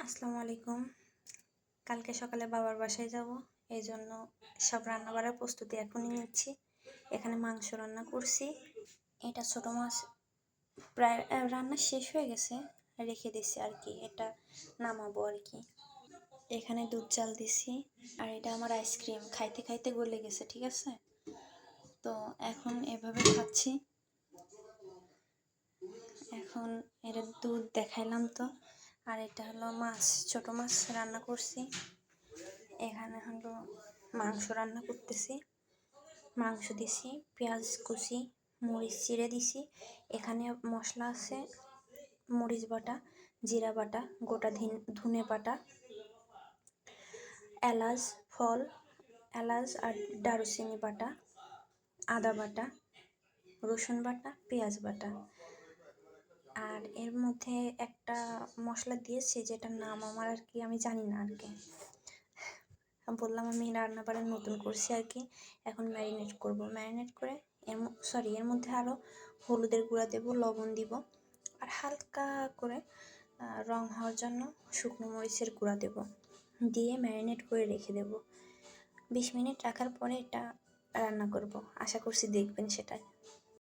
আসসালামু আলাইকুম। কালকে সকালে বাবার বাসায় যাব, এই জন্য সব রান্না বাড়ার প্রস্তুতি এখনই নিচ্ছি। এখানে মাংস রান্না করছি। এটা ছোট মাছ প্রায় রান্না শেষ হয়ে গেছে, রেখে দিছি আর কি, এটা নামাবো আর কি। এখানে দুধ জাল দিছি, আর এটা আমার আইসক্রিম খাইতে খাইতে গলে গেছে, ঠিক আছে। তো এখন এভাবে খাচ্ছি। এখন এটা দুধ দেখাইলাম তো। আর এটা হলো মাছ, ছোট মাছ রান্না করছি। এখানে হলো মাংস রান্না করতেছি। মাংস দিছি, পেঁয়াজ কুচি, মরিচ চিড়ে দিছি। এখানে মশলা আছে মরিচ বাটা, জিরা বাটা, গোটা ধনে বাটা, এলাচ ফল, এলাচ আর দারুচিনি বাটা, আদা বাটা, রসুন বাটা, পেঁয়াজ বাটা। আর এর মধ্যে একটা মশলা দিয়েছি যেটার নাম আমার আর কি আমি জানি না আর কি। বললাম আমি রান্না বাড়া নতুন করছি আর কি। এখন ম্যারিনেট করব, ম্যারিনেট করে এর মধ্যে আরও হলুদের গুঁড়া দেব, লবণ দিব, আর হালকা করে রং হওয়ার জন্য শুকনো মরিচের গুঁড়া দেব, দিয়ে ম্যারিনেট করে রেখে দেব। 20 মিনিট রাখার পরে এটা রান্না করব, আশা করছি দেখবেন সেটা।